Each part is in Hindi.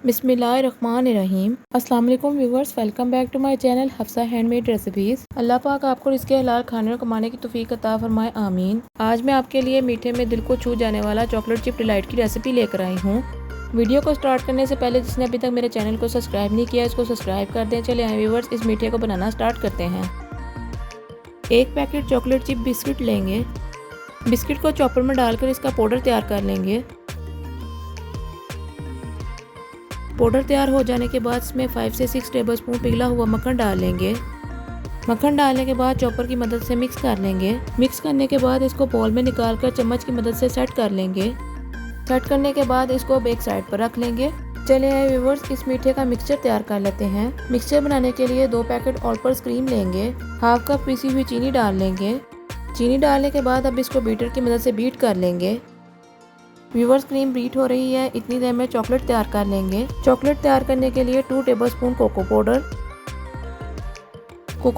बिस्मिल्लाहिर्रहमानिर्रहीम। अस्सलाम वालेकुम viewers, welcome back to my channel Hafsa handmade recipes. Allah पाक आपको रिज़्क़े हलाल खाने और कमाने की तौफीक अता फरमाए, आमीन। आज मैं आपके लिए मीठे में दिल को छू जाने वाला चॉकलेट चिप डिलाइट की रेसिपी लेकर आई हूँ। वीडियो को स्टार्ट करने से पहले जिसने अभी तक मेरे चैनल को सब्सक्राइब नहीं किया इसको सब्सक्राइब कर दें। चले आए व्यूवर्स, इस मीठे को बनाना स्टार्ट करते हैं। एक पैकेट चॉकलेट चिप बिस्किट लेंगे। बिस्किट को चॉपर में डालकर इसका पाउडर तैयार कर लेंगे। पाउडर तैयार हो जाने के बाद इसमें 5 से 6 टेबलस्पून पिघला हुआ मक्खन डाल लेंगे। मक्खन डालने के बाद चॉपर की मदद से मिक्स कर लेंगे। मिक्स करने के बाद इसको बाउल में निकाल कर चम्मच की मदद से सेट कर लेंगे। सेट करने के बाद इसको एक साइड पर रख लेंगे। चले आए व्यूवर्स, इस मीठे का मिक्सचर तैयार कर लेते हैं। मिक्सचर बनाने के लिए 2 पैकेट ऑल पर्पस क्रीम लेंगे। हाफ कप पीसी हुई चीनी डाल लेंगे। चीनी डालने के बाद अब इसको बीटर की मदद से बीट कर लेंगे। व्यूवर्स, क्रीम बीट हो रही है, इतनी देर में चॉकलेट तैयार कर लेंगे। चॉकलेट तैयार करने के लिए 2 टेबलस्पून कोको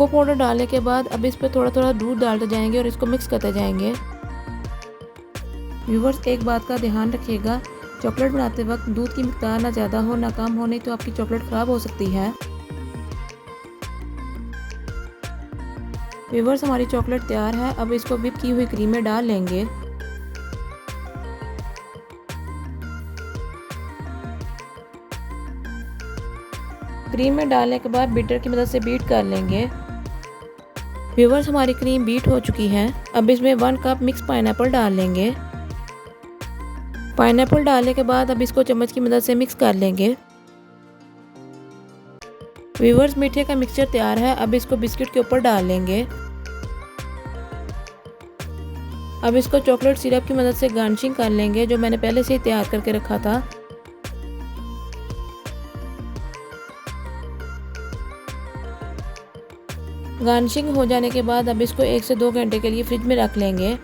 पाउडर डालने के बाद अब इस पर थोड़ा थोड़ा दूध डालते जाएंगे और इसको मिक्स करते जाएंगे। व्यूवर्स, एक बात का ध्यान रखिएगा, चॉकलेट बनाते वक्त दूध की मिकदार ना ज़्यादा हो ना कम हो, नहीं तो आपकी चॉकलेट ख़राब हो सकती है। व्यूवर्स, हमारी चॉकलेट तैयार है। अब इसको व्हिप की हुई क्रीम में डाल लेंगे। क्रीम में डालने के बाद बीटर की मदद से बीट कर लेंगे। व्यूवर्स, हमारी क्रीम बीट हो चुकी है। अब इसमें 1 कप मिक्स पाइनएप्पल डाल लेंगे। पाइनएप्पल डालने के बाद अब इसको चम्मच की मदद से मिक्स कर लेंगे। व्यूवर्स, मीठे का मिक्सचर तैयार है। अब इसको बिस्किट के ऊपर डाल लेंगे। अब इसको चॉकलेट सिरप की मदद से गार्निशिंग कर लेंगे, जो मैंने पहले से ही तैयार करके रखा था। गार्निशिंग हो जाने के बाद अब इसको 1 से 2 घंटे के लिए फ्रिज में रख लेंगे।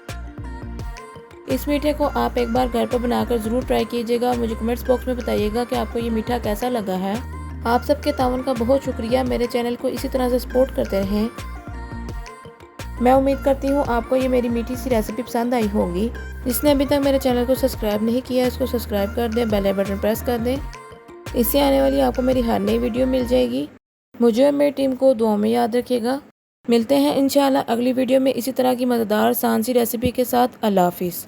इस मीठे को आप एक बार घर पर बनाकर ज़रूर ट्राई कीजिएगा। मुझे कमेंट्स बॉक्स में बताइएगा कि आपको ये मीठा कैसा लगा है। आप सबके तावन का बहुत शुक्रिया। मेरे चैनल को इसी तरह से सपोर्ट करते रहें। मैं उम्मीद करती हूँ आपको ये मेरी मीठी सी रेसिपी पसंद आई होगी। जिसने अभी तक मेरे चैनल को सब्सक्राइब नहीं किया इसको सब्सक्राइब कर दें, बेल बटन प्रेस कर दें। इससे आने वाली आपको मेरी हर नई वीडियो मिल जाएगी। मुझे और मेरी टीम को दुआ में याद रखिएगा। मिलते हैं इंशाल्लाह अगली वीडियो में इसी तरह की मज़ेदार आसान सी रेसिपी के साथ। अल्लाह हाफिज़।